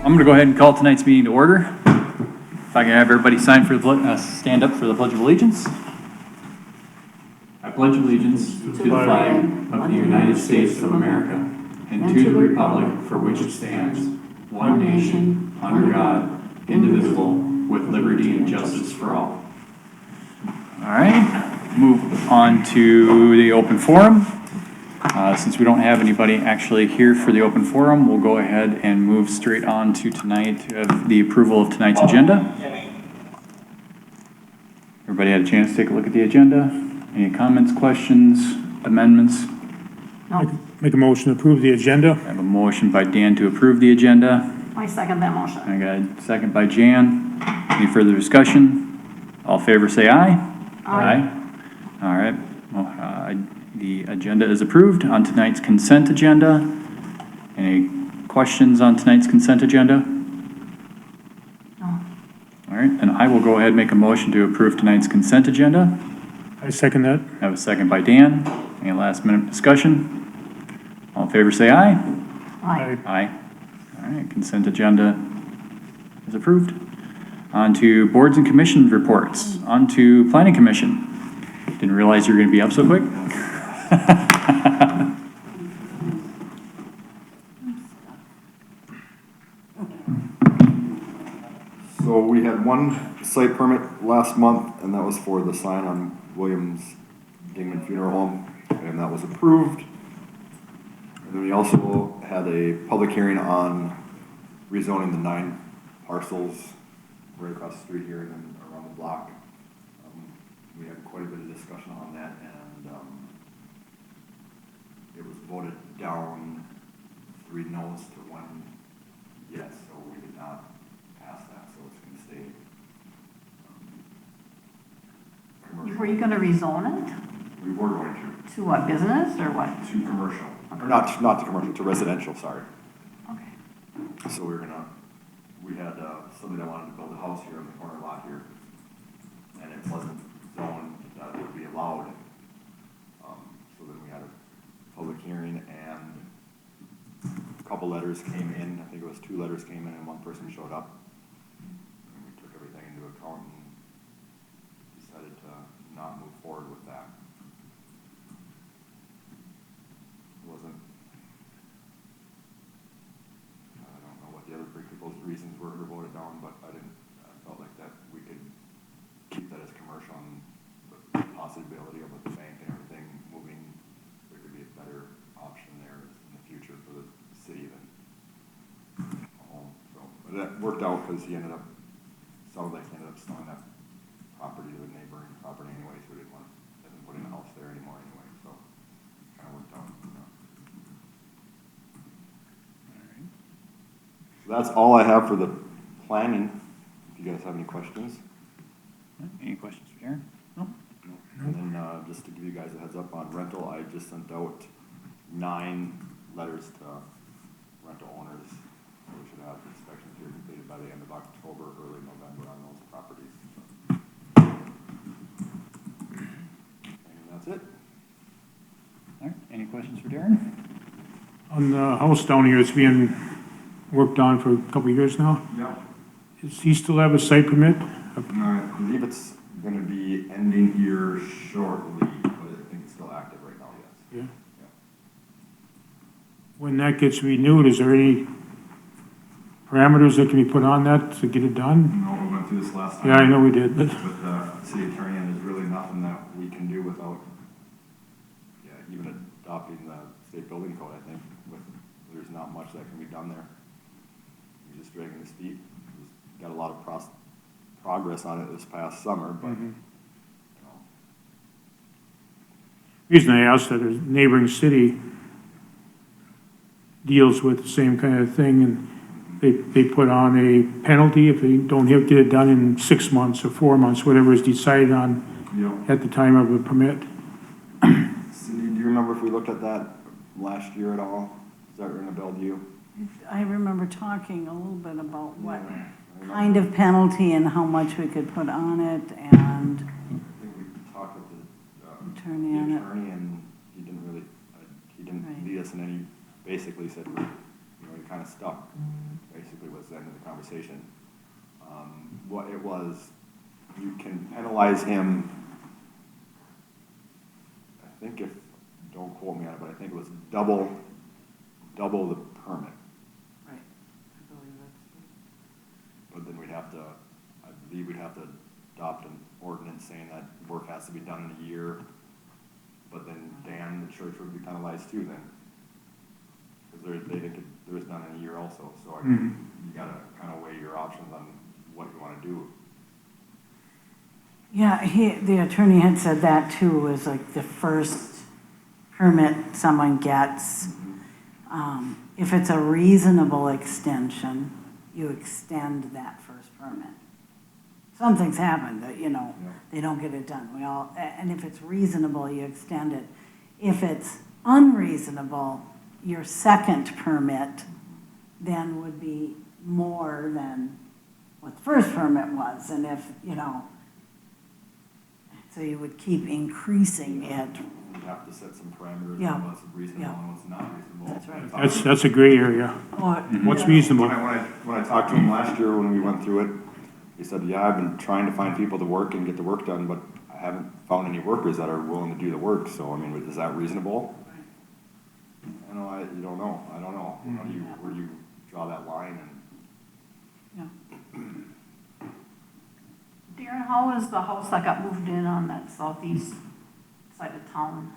I'm gonna go ahead and call tonight's meeting to order. If I can have everybody stand up for the Pledge of Allegiance. I pledge allegiance to the flag of the United States of America and to the republic for which it stands, one nation, under God, indivisible, with liberty and justice for all. All right, move on to the open forum. Since we don't have anybody actually here for the open forum, we'll go ahead and move straight on to tonight, the approval of tonight's agenda. Everybody had a chance to take a look at the agenda? Any comments, questions, amendments? No, Make a motion to approve the agenda. I have a motion by Dan to approve the agenda. I second that motion. I got a second by Jan. Any further discussion? All in favor say aye. Aye. All right. Well, the agenda is approved. On tonight's consent agenda. Any questions on tonight's consent agenda? No. All right, and I will go ahead and make a motion to approve tonight's consent agenda. I second that. I have a second by Dan. Any last minute discussion? All in favor say aye. Aye. Aye. All right, consent agenda is approved. On to boards and commission reports. On to planning commission. Didn't realize you were going to be up so quick. So we had one site permit last month, and that was for the sign on Williams Dingman Funeral Home, and that was approved. And then we also had a public hearing on rezoning the 9 parcels right across the street here and then around the block. We had quite a bit of discussion on that, and it was voted down 3 no's to 1 yes, so we did not pass that, so it's going to stay commercial. Were you gonna rezone it? We were going To what, business or what? to commercial, or not to commercial, to residential, sorry. Okay. So we had somebody that wanted to build a house here on the corner lot here, and it wasn't zoned that it would be allowed. So then we had a public hearing, and a couple letters came in. I think it was 2 letters came in, and 1 person showed up. And we took everything into account and decided to not move forward with that. It wasn't. I don't know what the other people's reasons were to vote it down, but I felt like that we could keep that as commercial, and with the possibility of with the bank and everything moving, there could be a better option there in the future for the city than a home. So, but that worked out because sounded like he ended up selling that property to the neighboring property anyway, so we didn't put in a house there anymore anyway, so kind of worked out. So that's all I have for the planning. If you guys have any questions. Any questions for Aaron? No? And then just to give you guys a heads up on rental, I just sent out 9 letters to rental owners. So we should have inspections here completed by the end of October, early November on those properties. And that's it. All right, any questions for Darren? On the house down here, it's being worked on for a couple of years now. Yeah. Does he still have a site permit? I believe it's going to be ending here shortly, but I think it's still active right now, yes. Yeah. When that gets renewed, is there any parameters that can be put on that to get it done? No, we went through this last time. Yeah, I know we did, but With the city attorney, and there's really nothing that we can do without, even adopting the state building code, I think. There's not much that can be done there. We're just dragging his feet. We've got a lot of progress on it this past summer, but, you know. the reason I asked that is neighboring city deals with the same kind of thing, and they put on a penalty if they don't get it done in 6 months or 4 months, whatever is decided on at the time of a permit. Cindy, do you remember if we looked at that last year at all? Does that ring a bell to you? I remember talking a little bit about what Yeah, kind of penalty and how much we could put on it, and I think we talked with the attorney on it. and he didn't really, he didn't Right. lead us in any, basically said, you know, you kind of stuck, basically was the end of the conversation. What it was, you can penalize him, I think if, don't quote me on it, but I think it was double the permit. Right. But then we'd have to, I believe we'd have to adopt an ordinance saying that work has to be done in a year. But then Dan, the church would be penalized too then. Because they think there was done in a year also, so I mean, you gotta kind of weigh your options on what you wanna do. Yeah, the attorney had said that too, was like the first permit someone gets. If it's a reasonable extension, you extend that first permit. Something's happened that, Yeah. they don't get it done. And if it's reasonable, you extend it. If it's unreasonable, your second permit then would be more than what the first permit was. And if, so you would keep increasing it. You have to set some parameters Yeah. on what's reasonable Yeah. and what's not reasonable. That's right. That's a gray area. Or- What's reasonable? When I talked to him last year when we went through it, he said, yeah, I've been trying to find people to work and get the work done, but I haven't found any workers that are willing to do the work. So, I mean, is that reasonable? You don't know. I don't know. Where do you draw that line? And Darren, how is the house that got moved in on that southeast side of town?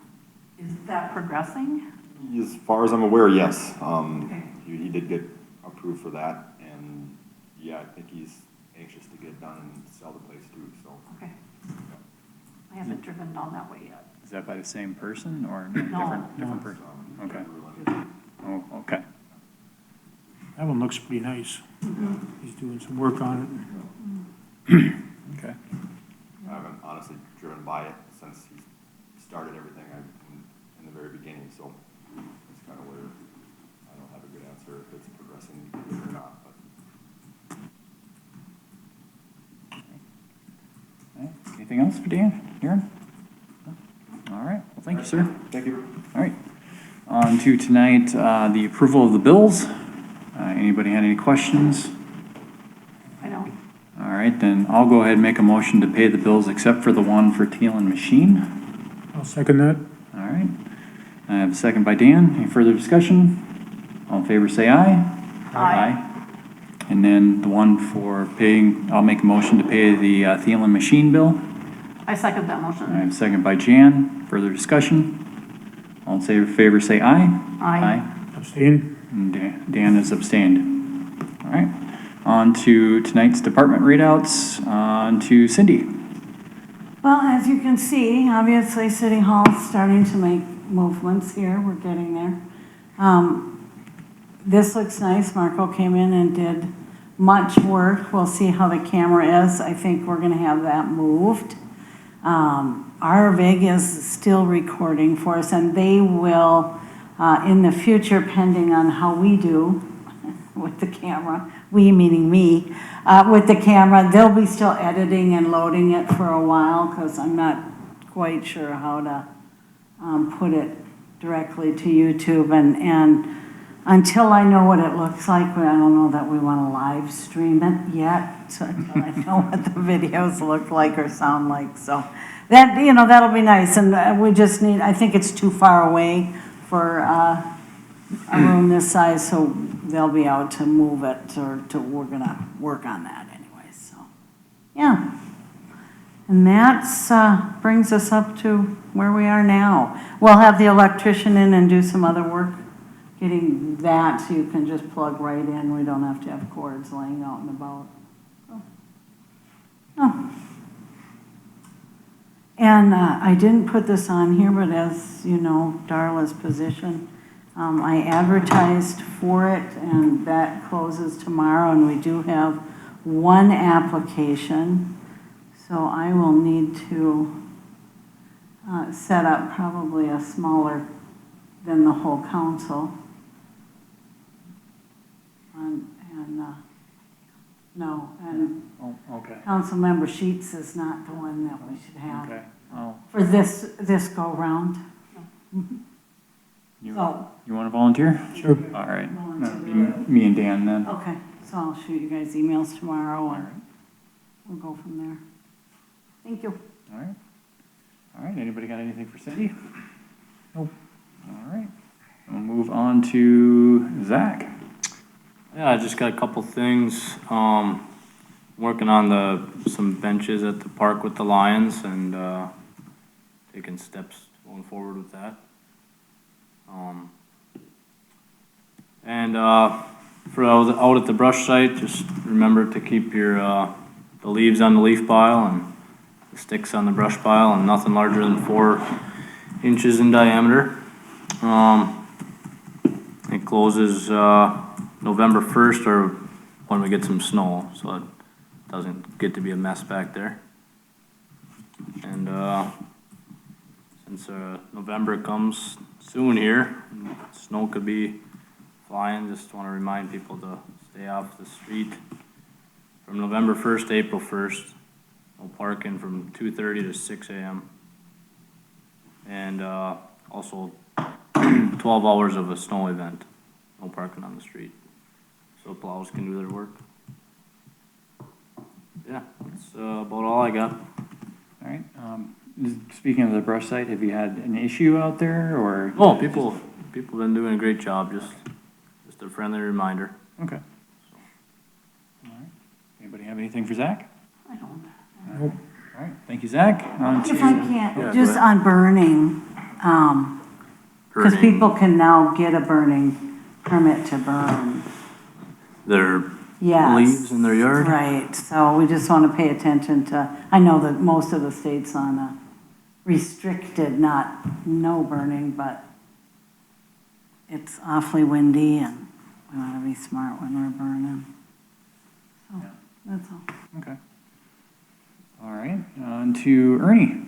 Is that progressing? as far as I'm aware, yes. Okay. He did get approved for that, and yeah, I think he's anxious to get it done and sell the place too, so. Okay. I haven't driven down that way yet. Is that by the same person or No. different person? Okay. Ruland. Oh, okay. That one looks pretty nice. He's doing some work on Okay. I haven't honestly driven by it since he started everything in the very beginning, so it's kind of where I don't have a good answer if it's progressing good or not, but. All right. Anything else for Darren? No? All right. Well, thank you, sir. Thank you. All right. On to tonight, the approval of the bills. Anybody had any questions? I don't. All right, then I'll go ahead and make a motion to pay the bills except for the one for Teal Machine. it. I'll second that. All right. I have a second by Dan. Any further discussion? All in favor, say aye. Aye. And then the one for paying, I'll make a motion to pay the Thielen Machine bill. I second that I motion. have a second by Jan. Further discussion? All in favor, say aye. Aye. Abstain? And Dan is abstained. All right. On to tonight's department readouts. On to Cindy. Well, as you can see, obviously City Hall's starting to make movements here. We're getting there. This looks nice. Marco came in and did much work. We'll see how the camera is. I think we're gonna have that moved. Arvig is still recording for us, and they will, in the future, pending on how we do with the camera, we meaning me, with the camera, they'll be still editing and loading it for a while, because I'm not quite sure how to put it directly to YouTube, and until I know what it looks like, I don't know that we want to live stream it yet, so until I know what the videos look like or sound like, so that, that'll be nice, and we just need, I think it's too far away for a room this size, so they'll be out to move it, we're gonna work on that anyway, so, yeah. And that's, brings us up to where we are now. We'll have the electrician in and do some other work, getting that so you can just plug right in. We don't have to have cords laying out and about. Oh. And I didn't put this on here, but as you know, Darla's position, I advertised for it, and that closes tomorrow, and we do have one application. So I will need to set up probably a smaller than the whole council. And Oh, okay. council member Sheets is not the one that we should have Okay. Oh, for this go round. you So, You want to volunteer? Sure. All right. Volunteer. Me and Dan then. okay, so I'll shoot you guys emails tomorrow and we'll go from there. Thank you. All right. All right, anybody got anything for Cindy? Nope. All right. We'll move on to Zach. Yeah, I just got a couple things. Working on some benches at the park with the Lions and, taking steps going forward with that. For out at the brush site, just remember to keep your, the leaves on the leaf pile and the sticks on the brush pile and nothing larger than 4 inches in diameter. It closes, November 1st or when we get some snow, so it doesn't get to be a mess back there. And, since, November comes soon here, and snow could be flying, just wanna remind people to stay off the street from November 1st to April 1st. No parking from 2:30 to 6 a.m. And, also 12 hours of a snow event, no parking on the street. So plows can do their work. Yeah, that's about all I got. All right. Speaking of the brush site, have you had an issue out there or? Oh, people been doing a great job, just a friendly reminder. Okay. All right. Anybody have anything for Zach? I don't. All right, thank you, Zach. On If I to, can't, Yeah, just go on burning, because Burning people can now get a burning permit to burn. their Yes. leaves in their yard. Right, so we just want to pay attention to, I know that most of the states on a restricted, not no burning, but it's awfully windy and we want to be smart when we're burning. So, Yeah. that's all. okay. All right, on to Ernie.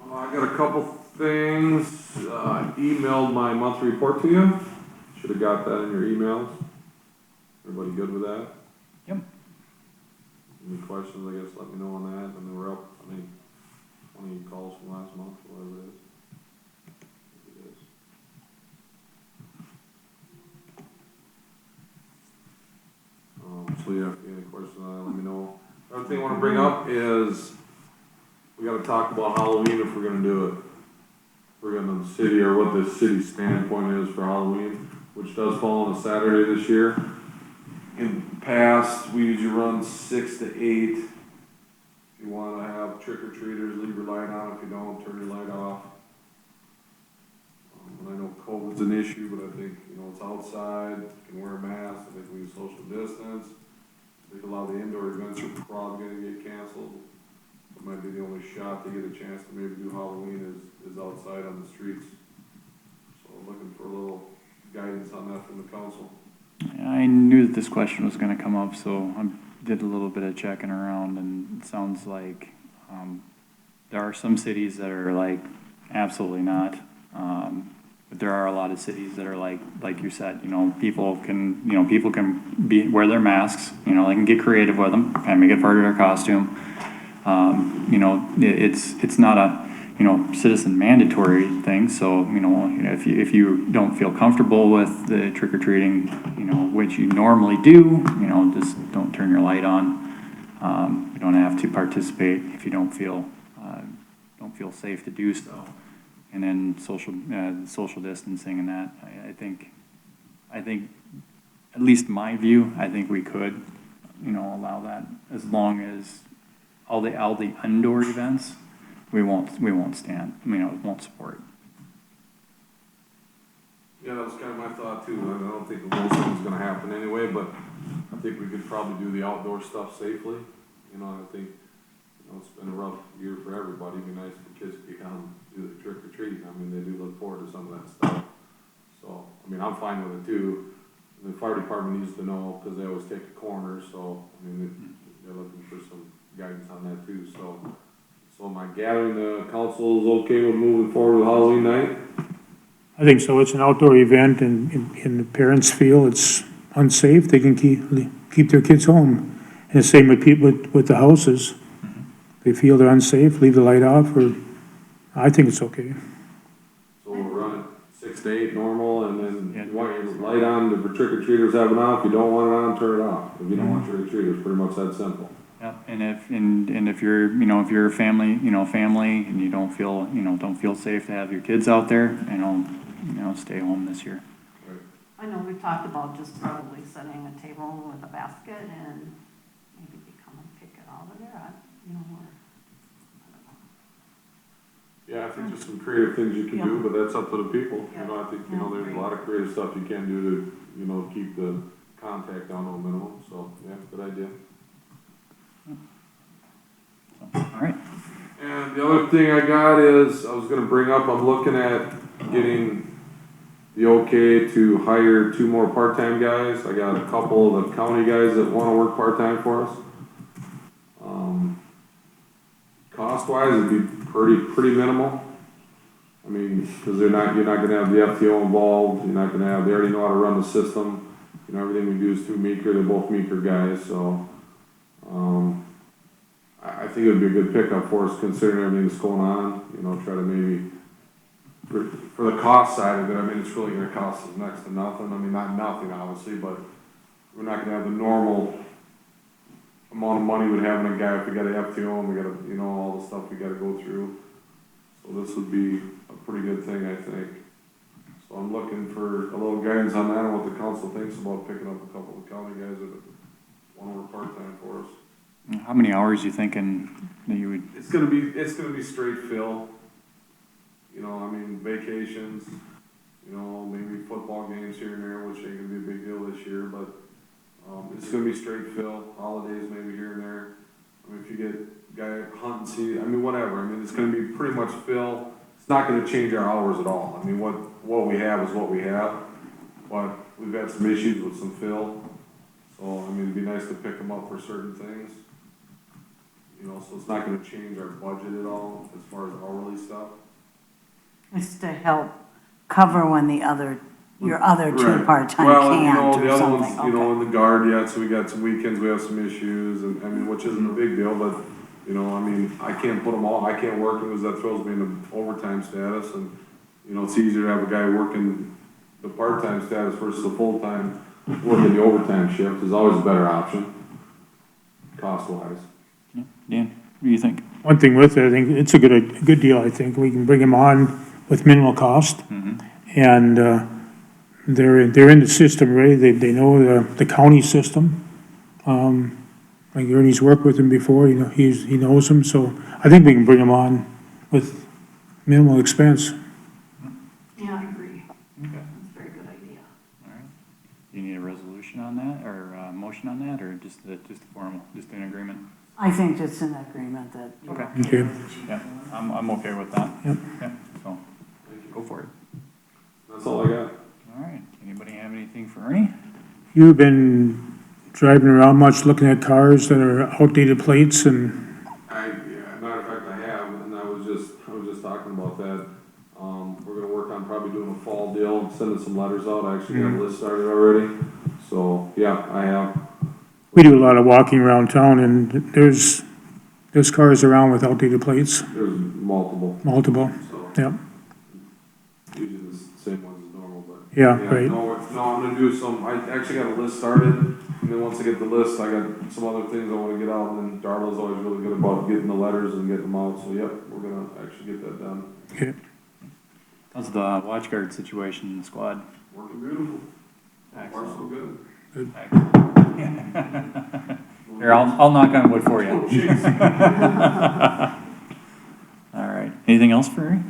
I got a couple things, emailed my monthly report to you, should have got that in your emails. Everybody good with that? Yep. Any questions, I guess, let me know on that, and then we're up, 20 calls from last month, whatever it is. It is. So yeah, if you have any questions on that, let me know. Other thing I wanna bring up is, we gotta talk about Halloween if we're gonna do it. We're gonna, the city, or what the city's standpoint is for Halloween, which does fall on a Saturday this year. In the past, we usually run 6 to 8. If you wanna have trick-or-treaters, leave your light on. If you don't, turn your light off. And I know COVID's an issue, but I think, it's outside, you can wear a mask, I think we use social distance. I think a lot of the indoor events are probably gonna get canceled. It might be the only shot to get a chance to maybe do Halloween is outside on the streets. So I'm looking for a little guidance on that from the council. I knew that this question was gonna come up, so I did a little bit of checking around, and it sounds like, there are some cities that are like, absolutely not. But there are a lot of cities that are like you said, people can wear their masks, they can get creative with them, and make it part of their costume. It's not a, citizen mandatory thing, so, if you don't feel comfortable with the trick-or-treating, which you normally do, just don't turn your light on. You don't have to participate if you don't feel safe to do so. And then social distancing and that, I think, at least my view, I think we could, allow that, as long as all the indoor events, we won't stand, won't support. Yeah, that was kind of my thought too. I don't think most of it's gonna happen anyway, but I think we could probably do the outdoor stuff safely. I think, it's been a rough year for everybody. It'd be nice for kids to get out and do the trick or treating. They do look forward to some of that stuff. So, I'm fine with it too. The fire department needs to know, because they always take a corner, so, they're looking for some guidance on that too, so am I gathering the council is okay with moving forward with Halloween night? I think so. It's an outdoor event and the parents feel it's unsafe, they can keep their kids home. And the same with people with the houses. They feel they're unsafe, leave the light off, or, I think it's okay. So we'll run it state normal, and Yeah. then you want your light on, the trick or treaters have it on, if you don't want it on, turn it off. If you don't want trick or treaters, pretty much that simple. Yeah, and if you're, if you're a family, and you don't feel safe to have your kids out there, stay home this year. I know we talked about just probably setting a table with a basket and maybe they come and pick it out of there, or. Yeah, I think there's some creative things you can do, but that's up to the people. You know, I think, there's a lot of creative stuff you can do to, keep the contact down to a minimum, so, yeah, good idea. All right. And the other thing I got is, I was gonna bring up, I'm looking at getting the okay to hire 2 more part-time guys. I got a couple of the county guys that wanna work part-time for us. Cost-wise, it'd be pretty minimal. I mean, cause you're not gonna have the FTO involved, they already know how to run the system. Everything we do is through Meeker, they're both Meeker guys, so, I think it would be a good pickup for us considering everything that's going on, try to maybe, for the cost side of it, I mean, it's really gonna cost us next to nothing. I mean, not nothing obviously, but we're not gonna have the normal amount of money we'd have in a guy if we got an FTO and we gotta, all the stuff we gotta go through. So this would be a pretty good thing, I think. So I'm looking for a little guidance on that and what the council thinks about picking up a couple of county guys that want to work part-time for us. How many hours you thinking that you would? It's gonna be straight fill. I mean, vacations, maybe football games here and there, which ain't gonna be a big deal this year, but, it's gonna be straight fill, holidays maybe here and there. I mean, if you get guy hunting, see, I mean, whatever, I mean, it's gonna be pretty much fill. It's not gonna change our hours at all. I mean, what we have is what we have, but we've had some issues with some fill. So, I mean, it'd be nice to pick them up for certain things. So it's not gonna change our budget at all as far as hourly stuff. It's to help cover when your other 2 Right. part-time Well, can't the or other something, ones, okay. in the guard yet, so we got some weekends, we have some issues, and, I mean, which isn't a big deal, but, I mean, I can't put them all, I can't work them, because that throws me into overtime status, and, it's easier to have a guy working the part-time status versus the full-time, working the overtime shift is always a better option, cost-wise. Dan, what do you think? One thing with it, I think it's a good deal, I think. We can bring them on with minimal cost. And, they're in the system already. They know the county system. Like Ernie's worked with him before, he knows them. So I think we can bring them on with minimal expense. Yeah, I agree. Okay. That's a very good idea. All right. Do you need a resolution on that, or a motion on that, or just formal, just an agreement? I think just an agreement that. you're Okay. Okay. with the chief. Yeah, I'm okay with that. Yep. Yeah, so, go for it. That's all I got. All right, anybody have anything for Ernie? You've been driving around much looking at cars that are outdated plates and, Matter of fact, I have, and I was just talking about that. We're gonna work on probably doing a fall deal and sending some letters out. I actually got a list started already. So, yeah, I have. we do a lot of walking around town and there's cars around with outdated plates, There's multiple, multiple. so. Yep. Usually the same ones as normal, but. Yeah, right. No, I'm gonna do some, I actually got a list started, and then once I get the list, I got some other things I wanna get out, and then Darla's always really good about getting the letters and getting them out, so yep, we're gonna actually get that done. Okay. How's the watch guard situation in the squad? Working beautiful. Far so Excellent. good. Here, I'll knock on wood for Oh, you. jeez. All right, anything else for Ernie?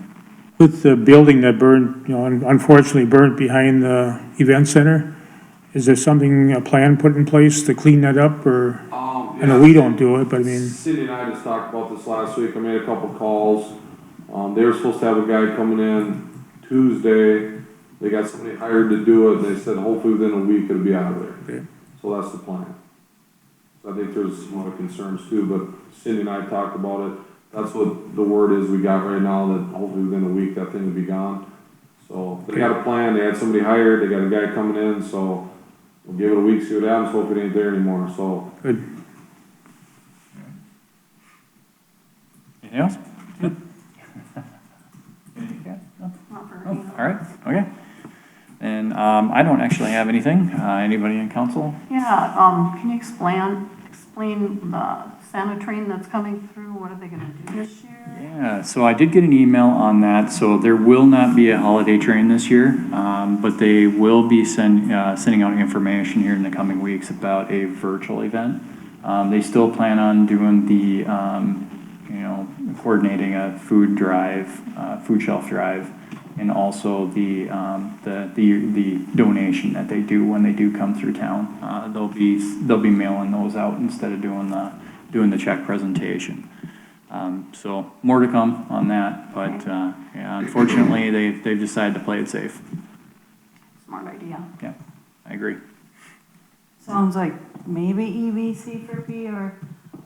With the building that burned, unfortunately burnt behind the event center, is there a plan put in place to clean that up, or, I know we don't do it, but I mean, Cindy and I just talked about this last week, I made a couple calls. They were supposed to have a guy coming in Tuesday, they got somebody hired to do it, they said hopefully within a week it'll be out of there. Okay. So that's the plan. So I think there's some other concerns too, but Cindy and I talked about it, that's what the word is we got right now, that hopefully within a week that thing will be gone. So they got a plan, they had somebody hired, they got a guy coming in, so we'll give it a week, see what happens, hope it ain't there anymore, so. good. Anything else? Good. Anything, Kat? No? Not for Oh, me. all right, okay. I don't actually have anything. Anybody in council? Yeah, can you explain the Santa train that's coming through? What are they gonna do this year? Yeah, so I did get an email on that, so there will not be a holiday train this year, but they will be sending out information here in the coming weeks about a virtual event. They still plan on doing the, coordinating a food drive, food shelf drive, and also the donation that they do when they do come through town. They'll be mailing those out instead of doing the check presentation. So more to come on that, but, yeah, unfortunately, they've decided to play it safe. Smart idea. Yeah, I agree. Sounds like maybe EVC4P or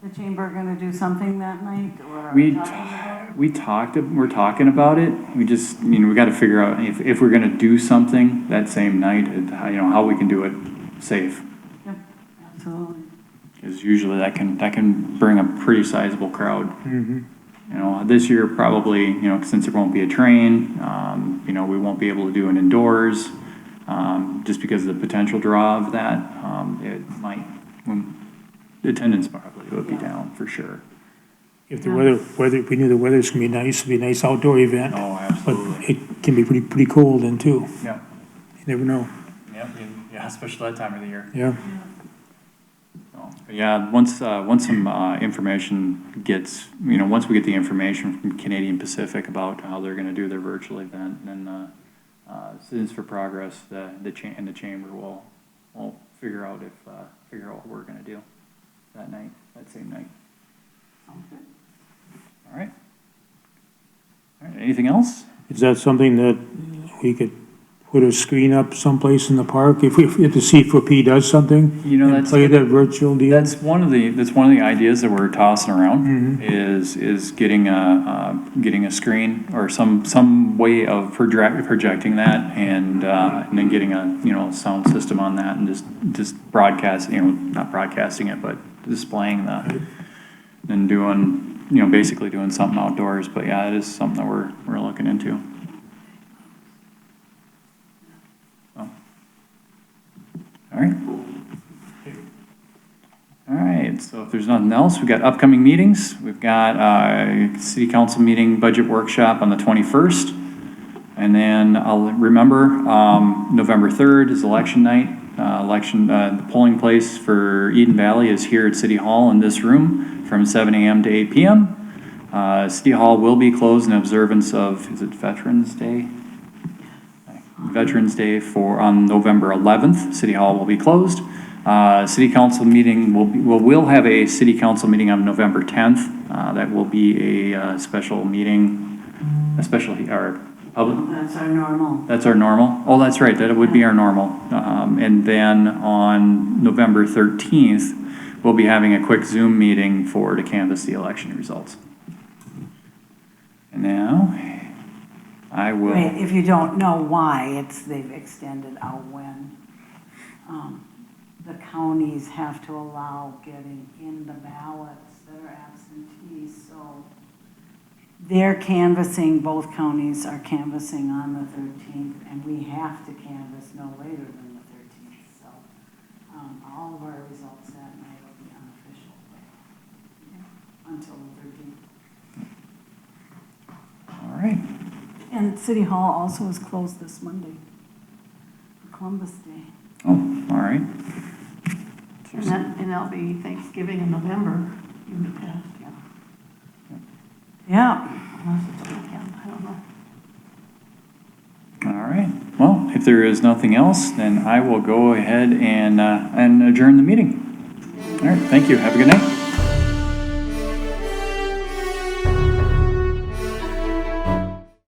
the chamber are gonna do something that night, or are we talking about it? We're talking about it. We just, we gotta figure out if we're gonna do something that same night, how we can do it safe. Yep, absolutely. Because usually that can bring a pretty sizable crowd. This year probably, since there won't be a train, we won't be able to do it indoors, just because of the potential draw of that. It might, the attendance probably would be down for sure. If the weather, we knew the weather's gonna be nice, it'd be a nice outdoor event. Oh, But absolutely. it can be pretty cold then too. Yeah. You never know. Yeah, especially that time of the year. Yeah. Yeah, once some information gets, once we get the information from Canadian Pacific about how they're gonna do their virtual event, then Citizens for Progress, the chamber will figure out what we're gonna do that night, that same night. Sounds good. All right. Anything else? Is that something that we could put a screen up someplace in the park if the C4P does something? And That's play that virtual deal? That's one of the ideas that we're tossing around is getting a screen or some way of projecting that and then getting a sound system on that and just broadcast, not broadcasting it, but displaying that and doing, basically doing something outdoors. But yeah, it is something that we're looking into. All right, so if there's nothing else, we've got upcoming meetings. We've got a city council meeting budget workshop on the 21st. And then I'll remember, November 3rd is election night. The polling place for Eden Valley is here at City Hall in this room from 7 a.m. to 8 p.m. City Hall will be closed in observance of, is it Veterans Day? Veterans Day on November 11th. City Hall will be closed. City council meeting we'll have a city council meeting on November 10th. That will be a special meeting, our public. That's our normal. That's our normal. Oh, that's right. That would be our normal. And then on November 13th, we'll be having a quick Zoom meeting to canvass the election results. And now I will. Wait, if you don't know why, they've extended out when the counties have to allow getting in the ballots that are absentee, so they're canvassing, both counties are canvassing on the 13th, and we have to canvass no later than the 13th, so all of our results that night will be unofficial until the 13th. All right. And City Hall also is closed this Monday, for Columbus Day. Oh, all right. And that'll be Thanksgiving in November, in the past, yeah. Yeah. Unless it's a weekend, I don't know. All right. Well, if there is nothing else, then I will go ahead and adjourn the meeting. All right. Thank you. Have a good night.